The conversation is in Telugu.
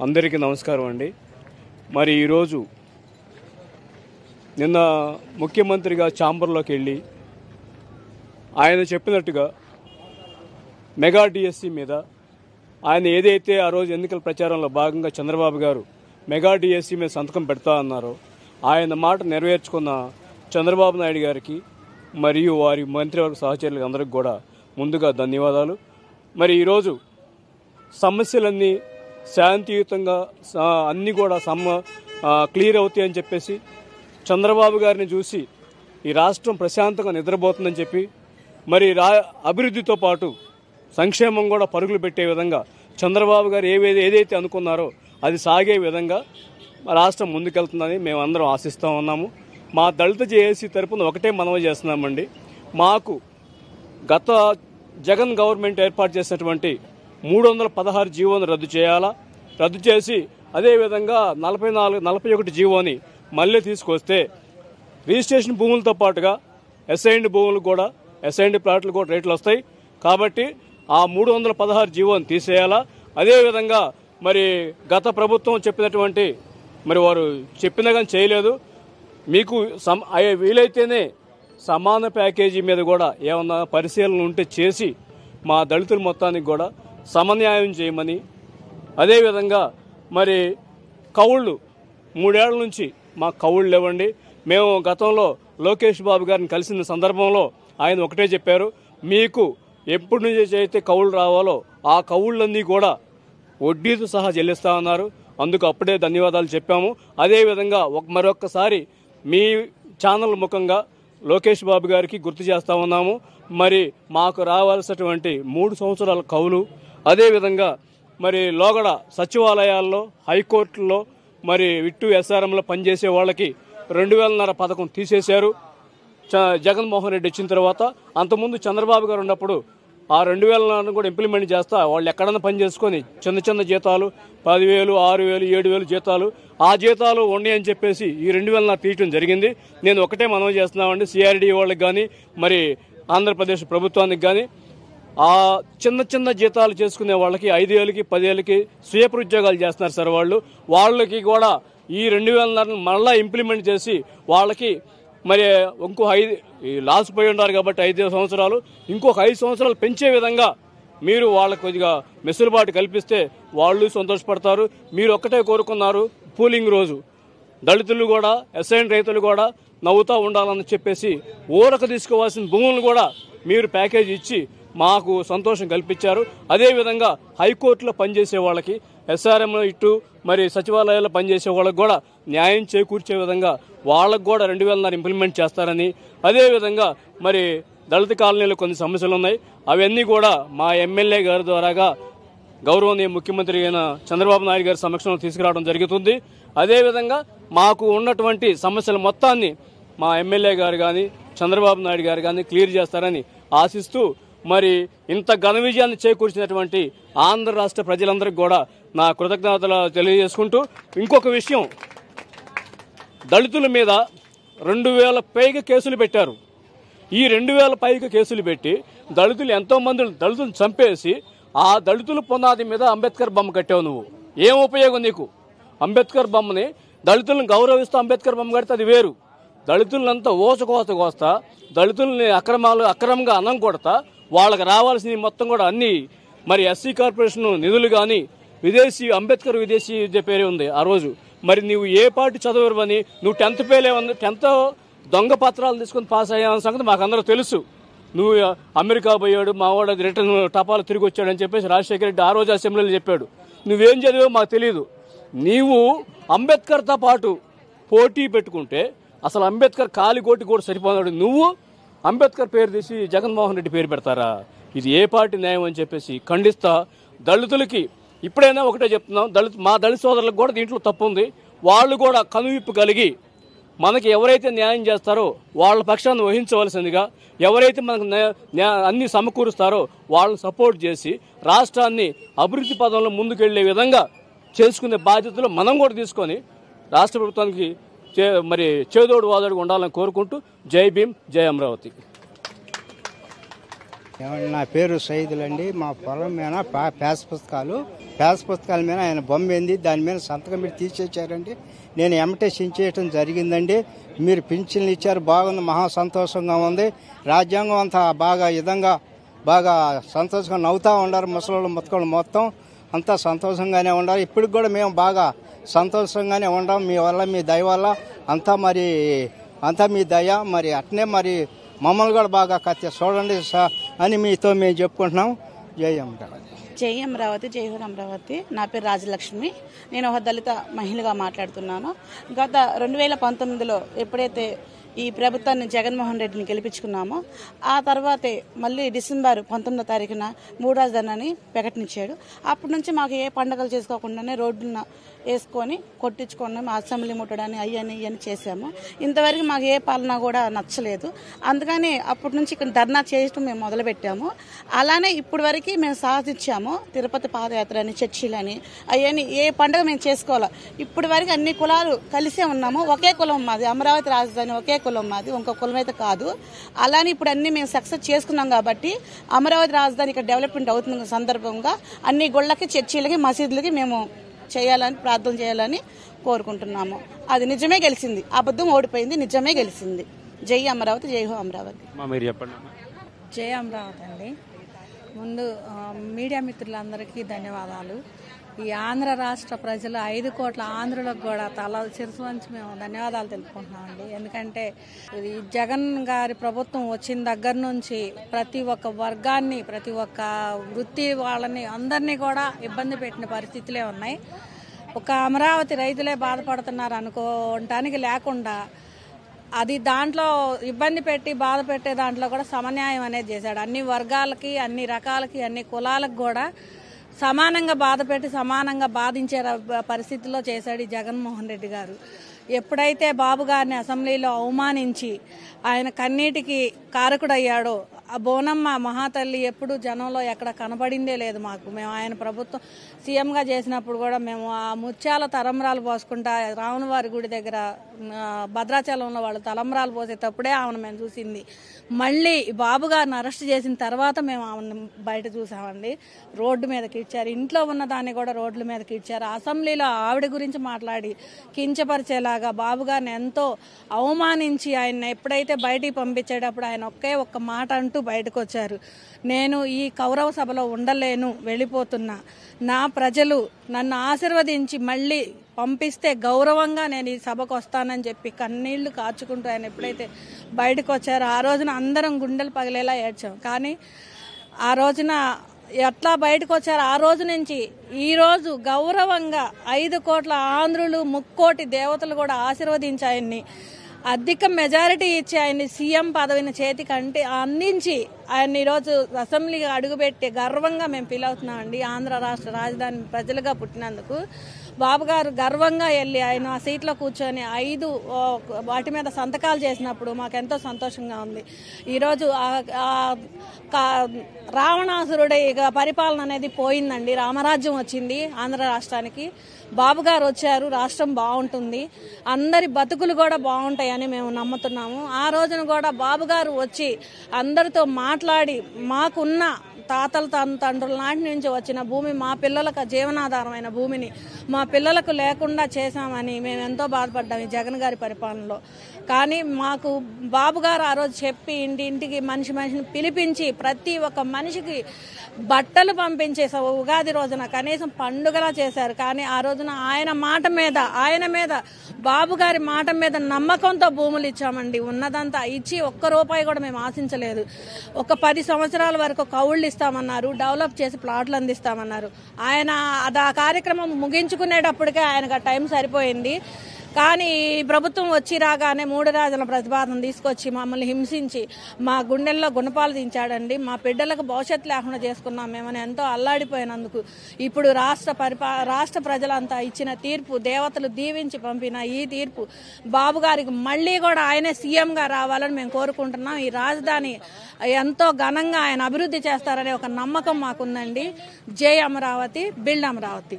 అందరికీ నమస్కారం అండి. మరి ఈరోజు నిన్న ముఖ్యమంత్రిగా ఛాంబర్లోకి వెళ్ళి ఆయన చెప్పినట్టుగా మెగా డిఎస్సి మీద ఆయన ఏదైతే ఆ రోజు ఎన్నికల ప్రచారంలో భాగంగా చంద్రబాబు గారు మెగా డిఎస్సి మీద సంతకం పెడతా అన్నారో ఆయన మాట నెరవేర్చుకున్న చంద్రబాబు నాయుడు గారికి మరియు వారి మంత్రివర్గ సహచరులకు అందరికి కూడా ముందుగా ధన్యవాదాలు. మరి ఈరోజు సమస్యలన్నీ శాంతియుతంగా అన్నీ కూడా క్లియర్ అవుతాయని చెప్పేసి చంద్రబాబు గారిని చూసి ఈ రాష్ట్రం ప్రశాంతంగా నిద్రపోతుందని చెప్పి మరి అభివృద్ధితో పాటు సంక్షేమం కూడా పరుగులు పెట్టే విధంగా చంద్రబాబు గారు ఏదైతే అనుకున్నారో అది సాగే విధంగా రాష్ట్రం ముందుకెళ్తుందని మేము అందరం ఆశిస్తూ ఉన్నాము. మా దళిత జేఏసీ తరపున ఒకటే మనవి చేస్తున్నామండి. మాకు గత జగన్ గవర్నమెంట్ ఏర్పాటు చేసినటువంటి 316 జీవోను రద్దు చేసి అదేవిధంగా 41 జీవోని మళ్ళీ తీసుకొస్తే రిజిస్ట్రేషన్ భూములతో పాటుగా అసైన్డ్ భూములు కూడా అసైన్డ్ ప్లాట్లు కూడా రేట్లు వస్తాయి. కాబట్టి ఆ 316 జీవోని తీసేయాలా. అదేవిధంగా మరి గత ప్రభుత్వం చెప్పినటువంటి మరి వారు చెప్పినా కానీ చేయలేదు. మీకు వీలైతేనే సమాన ప్యాకేజీ మీద కూడా ఏమన్నా పరిశీలన ఉంటే చేసి మా దళితుల మొత్తానికి కూడా సమన్యాయం చేయమని, అదేవిధంగా మరి కౌళ్ళు 3 ఏళ్ల నుంచి మాకు కౌళ్ళు ఇవ్వండి. మేము గతంలో లోకేష్ బాబు గారిని కలిసిన సందర్భంలో ఆయన ఒకటే చెప్పారు, మీకు ఎప్పటి నుంచి అయితే కౌళ్ళు రావాలో ఆ కౌళ్ళన్నీ కూడా వడ్డీతో సహా చెల్లిస్తా ఉన్నారు. అందుకు అప్పుడే ధన్యవాదాలు చెప్పాము. అదేవిధంగా మరొక్కసారి మీ ఛానల్ ముఖంగా లోకేష్ బాబు గారికి గుర్తు చేస్తూ ఉన్నాము. మరి మాకు రావాల్సినటువంటి 3 సంవత్సరాల కౌలు, అదేవిధంగా మరి లోగడ సచివాలయాల్లో హైకోర్టుల్లో మరి విట్టు ఎస్ఆర్ఎంలో పనిచేసే వాళ్ళకి 2000 పథకం తీసేశారు జగన్మోహన్ రెడ్డి వచ్చిన తర్వాత. అంతకుముందు చంద్రబాబు గారు ఉన్నప్పుడు ఆ 2000 కూడా ఇంప్లిమెంట్ చేస్తా వాళ్ళు ఎక్కడన్నా పని చేసుకొని చిన్న జీతాలు 10,000, 6,000, 7,000 జీతాలు ఆ జీతాలు ఉన్నాయని చెప్పేసి ఈ 2000 తీయటం జరిగింది. నేను ఒకటే మనవి చేస్తున్నామండి, సిఆర్డీ వాళ్ళకి కానీ మరి ఆంధ్రప్రదేశ్ ప్రభుత్వానికి కానీ ఆ చిన్న జీతాలు చేసుకునే వాళ్ళకి 5,000కి 10,000కి స్వీపర్ ఉద్యోగాలు చేస్తున్నారు సార్. వాళ్ళకి కూడా ఈ 2000 మళ్ళా ఇంప్లిమెంట్ చేసి వాళ్ళకి మరి ఇంకో 5 లాస్ పోయి ఉన్నారు కాబట్టి 5 సంవత్సరాలు ఇంకొక 5 సంవత్సరాలు పెంచే విధంగా మీరు వాళ్ళకి కొద్దిగా వెసులుబాటు కల్పిస్తే వాళ్ళు సంతోషపడతారు. మీరు ఒక్కటే కోరుకున్నారు, పూలింగ్ రోజు దళితులు కూడా అసైన్ రైతులు కూడా నవ్వుతూ ఉండాలని చెప్పేసి ఊరక తీసుకోవాల్సిన భూములు కూడా మీరు ప్యాకేజ్ ఇచ్చి మాకు సంతోషం కల్పించారు. అదేవిధంగా హైకోర్టులో పనిచేసే వాళ్ళకి ఎస్ఆర్ఎం ఇటు మరి సచివాలయాల్లో పనిచేసే వాళ్ళకి కూడా న్యాయం చేకూర్చే విధంగా వాళ్ళకు కూడా 2000 ఇంప్లిమెంట్ చేస్తారని, అదేవిధంగా మరి దళిత కాలనీలో కొన్ని సమస్యలు ఉన్నాయి, అవన్నీ కూడా మా ఎమ్మెల్యే గారి ద్వారాగా గౌరవనీయ ముఖ్యమంత్రి అయిన చంద్రబాబు నాయుడు గారి సమక్షంలో తీసుకురావడం జరుగుతుంది. అదేవిధంగా మాకు ఉన్నటువంటి సమస్యల మొత్తాన్ని మా ఎమ్మెల్యే గారు కానీ చంద్రబాబు నాయుడు గారు కానీ క్లియర్ చేస్తారని ఆశిస్తూ మరి ఇంత ఘన విజయాన్ని చేకూర్చినటువంటి ఆంధ్ర రాష్ట్ర ప్రజలందరికీ కూడా నా కృతజ్ఞతలు తెలియజేసుకుంటూ, ఇంకొక విషయం, దళితుల మీద 2,000 పైగా కేసులు పెట్టారు. ఈ 2,000 పైగా కేసులు పెట్టి దళితులు ఎంతోమంది దళితులను చంపేసి ఆ దళితుల పునాది మీద అంబేద్కర్ బొమ్మ కట్టావు. నువ్వు ఏం ఉపయోగం నీకు? అంబేద్కర్ బొమ్మని దళితులను గౌరవిస్తూ అంబేద్కర్ బొమ్మ కడితే అది వేరు. దళితులంతా కోస్తా దళితుల్ని అక్రమంగా అన్నం కొడతా వాళ్ళకి రావాల్సిన మొత్తం కూడా అన్ని మరి ఎస్సీ కార్పొరేషన్ నిధులు కానీ అంబేద్కర్ విదేశీ విద్య పేరే ఉంది ఆ రోజు. మరి నువ్వు ఏ పార్టీ చదవరువని నువ్వు 10th పేలే 10th దొంగ పత్రాలు తీసుకుని పాస్ అయ్యావన్న సంగతి మాకు అందరూ తెలుసు. నువ్వు అమెరికా పోయాడు మా వాడు రిటర్న్ టపాలు తిరిగి వచ్చాడని చెప్పేసి రాజశేఖర రెడ్డి ఆ రోజు అసెంబ్లీలో చెప్పాడు. నువ్వేం చదివావో మాకు తెలియదు. నీవు అంబేద్కర్తో పాటు పోటీ పెట్టుకుంటే అసలు అంబేద్కర్ కాలిగోటి కూడా సరిపోనాడు. నువ్వు అంబేద్కర్ పేరు తీసి జగన్మోహన్ రెడ్డి పేరు పెడతారా? ఇది ఏ పార్టీ న్యాయం అని చెప్పేసి ఖండిస్తా. దళితులకి ఇప్పుడైనా ఒకటే చెప్తున్నాం, మా దళిత సోదరులకు కూడా దీంట్లో తప్పు ఉంది. వాళ్ళు కూడా కనువిప్పు కలిగి మనకి ఎవరైతే న్యాయం చేస్తారో వాళ్ళ పక్షాన్ని వహించవలసిందిగా, ఎవరైతే మనకు అన్ని సమకూరుస్తారో వాళ్ళని సపోర్ట్ చేసి రాష్ట్రాన్ని అభివృద్ధి పదంలో ముందుకెళ్లే విధంగా చేసుకునే బాధ్యతలు మనం కూడా తీసుకొని రాష్ట్ర ప్రభుత్వానికి మరి చేదోడు వాదోడు ఉండాలని కోరుకుంటూ జై భీమ్, జై అమరావతి. నా పేరు సైదులండి. మా పొలం మీద పాస్ పుస్తకాలు పేద పుస్తకాల మీద ఆయన బొమ్మ ఏంది, దాని మీద సంతకం పెట్టి తీసేశారండి. నేను ఎమ్మటే చించేయటం జరిగిందండి. మీరు పింఛన్లు ఇచ్చారు, బాగుంది, మహా సంతోషంగా ఉంది. రాజ్యాంగం అంతా బాగా సంతోషంగా నవ్వుతూ ఉండారు. ముసలోళ్ళు ముతకోళ్ళు మొత్తం అంతా సంతోషంగానే ఉండాలి. ఇప్పటికి కూడా మేము బాగా సంతోషంగానే ఉండాం. మీ వల్ల, మీ దయ వల్ల అంతా మీ దయ. మరి అట్నే మరి మమ్మల్ని కూడా బాగా చూడండి అని మీతో మేము చెప్పుకుంటున్నాం. జై అమరావతి. జై అమరావతి, జై హో అమరావతి. నా పేరు రాజలక్ష్మి. నేను ఒక దళిత మహిళగా మాట్లాడుతున్నాను. గత 2019లో ఎప్పుడైతే ఈ ప్రభుత్వాన్ని జగన్మోహన్ రెడ్డిని గెలిపించుకున్నామో ఆ తర్వాతే మళ్ళీ డిసెంబర్ 19వ తారీఖున 3వ రాజధానిని ప్రకటించాడు. అప్పటి నుంచి మాకు ఏ పండుగలు చేసుకోకుండానే రోడ్డున వేసుకొని కొట్టించుకొని అసెంబ్లీ ముట్టడాన్ని ఇవన్నీ చేశాము. ఇంతవరకు మాకు ఏ పాలన కూడా నచ్చలేదు. అందుకని అప్పటి నుంచి ఇక్కడ ధర్నా చేయడం మేము మొదలుపెట్టాము. అలానే ఇప్పటి వరకు మేము సాధించాము. తిరుపతి పాదయాత్ర అని, చర్చిలని, అవన్నీ ఏ పండుగ మేము చేసుకోవాలి. ఇప్పటి వరకు అన్ని కులాలు కలిసే ఉన్నాము. ఒకే కులం మాది, అమరావతి రాజధాని ఒకే కులం మాది, ఇంకో కులం అయితే కాదు. అలానే ఇప్పుడు అన్ని మేము సక్సెస్ చేసుకున్నాం కాబట్టి అమరావతి రాజధాని ఇక్కడ డెవలప్మెంట్ అవుతున్న సందర్భంగా అన్ని గుళ్ళకి, చర్చిలకి, మసీదులకి మేము చేయాలని, ప్రార్థన చేయాలని కోరుకుంటున్నాము. అది నిజమే గెలిచింది. అబద్ధం ఓడిపోయింది, నిజమే గెలిచింది. జై అమరావతి, జై హో అమరావతి. మీరు చెప్పండి. జై అమరావతి అండి. ముందు మీడియా మిత్రులందరికీ ధన్యవాదాలు. ఈ ఆంధ్ర రాష్ట్ర ప్రజలు 5 కోట్ల ఆంధ్రులకు కూడా శిరసు వంచి మేము ధన్యవాదాలు తెలుపుకుంటున్నామండి. ఎందుకంటే ఈ జగన్ గారి ప్రభుత్వం వచ్చిన దగ్గర నుంచి ప్రతి ఒక్క వర్గాన్ని, ప్రతి ఒక్క వృత్తి వాళ్ళని అందరినీ కూడా ఇబ్బంది పెట్టిన పరిస్థితులే ఉన్నాయి. ఒక అమరావతి రైతులే బాధపడుతున్నారు అనుకోవటానికి లేకుండా అది దాంట్లో ఇబ్బంది పెట్టి బాధ పెట్టే దాంట్లో కూడా సమన్యాయం అనేది చేశాడు. అన్ని వర్గాలకి, అన్ని రకాలకి, అన్ని కులాలకు కూడా సమానంగా బాధ పెట్టి సమానంగా బాధించే పరిస్థితుల్లో చేశాడు ఈ జగన్మోహన్ రెడ్డి గారు. ఎప్పుడైతే బాబు గారిని అసెంబ్లీలో అవమానించి ఆయన కన్నీటికి కారకుడయ్యాడో, ఆ బోనమ్మ మహాతల్లి ఎప్పుడు జనంలో ఎక్కడ కనబడిందే లేదు మాకు. మేము ఆయన ప్రభుత్వం సీఎంగా చేసినప్పుడు కూడా మేము ఆ ముత్యాల తలంబ్రాలు పోసుకుంటా రాములవారి గుడి దగ్గర భద్రాచలంలో వాళ్ళు తలంబ్రాలు పోసేటప్పుడే ఆమెను మేము చూసింది. మళ్ళీ బాబు గారిని అరెస్ట్ చేసిన తర్వాత మేము ఆమెను బయట చూసామండి. రోడ్డు మీదకి ఇచ్చారు, ఇంట్లో ఉన్న దాన్ని కూడా రోడ్ల మీదకి ఇచ్చారు. అసెంబ్లీలో ఆవిడ గురించి మాట్లాడి కించపరిచేలాగా బాబు గారిని ఎంతో అవమానించి ఆయన ఎప్పుడైతే బయటికి పంపించేటప్పుడు ఆయన ఒక్క మాట అంటూ బయటకు వచ్చారు. నేను ఈ కౌరవ సభలో ఉండలేను, వెళ్ళిపోతున్నా. నా ప్రజలు నన్ను ఆశీర్వదించి మళ్ళీ పంపిస్తే గౌరవంగా నేను ఈ సభకు వస్తానని చెప్పి కన్నీళ్లు కార్చుకుంటూ ఆయన ఎప్పుడైతే బయటకు వచ్చారో ఆ రోజున అందరం గుండెలు పగిలేలా ఏడ్చాం. కానీ ఆ రోజున ఎట్లా బయటకు వచ్చారో ఆ రోజు నుంచి ఈ రోజు గౌరవంగా 5 కోట్ల ఆంధ్రులు, 3 కోటి దేవతలు కూడా ఆశీర్వదించి ఆయన్ని అధిక మెజారిటీ ఇచ్చి ఆయన్ని సీఎం పదవిని చేతికి అందించి ఆయన ఈరోజు అసెంబ్లీగా అడుగుపెట్టి గర్వంగా మేము ఫీల్ అవుతున్నామండి. ఆంధ్ర రాష్ట్ర రాజధాని ప్రజలుగా పుట్టినందుకు బాబు గారు గర్వంగా వెళ్ళి ఆయన ఆ సీట్లో కూర్చొని 5 వాటి మీద సంతకాలు చేసినప్పుడు మాకెంతో సంతోషంగా ఉంది. ఈరోజు రావణాసురుడి పరిపాలన అనేది పోయిందండి. రామరాజ్యం వచ్చింది ఆంధ్ర రాష్ట్రానికి. బాబు గారు వచ్చారు, రాష్ట్రం బాగుంటుంది, అందరి బతుకులు కూడా బాగుంటాయని మేము నమ్ముతున్నాము. ఆ రోజున కూడా బాబు గారు వచ్చి అందరితో మాట్లాడి మాకున్న తాతల తండ్రుల నాటి నుంచి వచ్చిన భూమి, మా పిల్లలకు జీవనాధారమైన భూమిని మా పిల్లలకు లేకుండా చేశామని మేము ఎంతో బాధపడ్డాము ఈ జగన్ గారి పరిపాలనలో. కానీ మాకు బాబు గారు ఆ రోజు చెప్పి ఇంటింటికి మనిషిని పిలిపించి ప్రతి ఒక్క మనిషికి బట్టలు పంపించే ఉగాది రోజున కనీసం పండుగలా చేశారు. కానీ ఆ రోజున ఆయన మీద బాబు గారి మాట మీద నమ్మకంతో భూములు ఇచ్చామండి. ఉన్నదంతా ఇచ్చి ఒక్క రూపాయి కూడా మేము ఆశించలేదు. ఒక 10 సంవత్సరాల వరకు కౌళ్ళు ఇస్తామన్నారు, డెవలప్ చేసి ప్లాట్లు అందిస్తామన్నారు. ఆయన ఆ కార్యక్రమం ముగించుకునేటప్పటికే ఆయనకు టైం సరిపోయింది. కానీ ప్రభుత్వం వచ్చి రాగానే 3 రాజుల ప్రతిపాదన తీసుకొచ్చి మమ్మల్ని హింసించి మా గుండెల్లో గుణపాలు దించాడండి. మా బిడ్డలకు భవిష్యత్తు లేకుండా చేసుకున్నాం మేమని ఎంతో అల్లాడిపోయినందుకు ఇప్పుడు రాష్ట్ర ప్రజలంతా ఇచ్చిన తీర్పు, దేవతలు దీవించి పంపిన ఈ తీర్పు బాబు గారికి మళ్ళీ కూడా ఆయనే సీఎంగా రావాలని మేము కోరుకుంటున్నాం. ఈ రాజధాని ఎంతో ఘనంగా ఆయన అభివృద్ధి చేస్తారనే ఒక నమ్మకం మాకుందండి. జై అమరావతి, బిల్డ్ అమరావతి.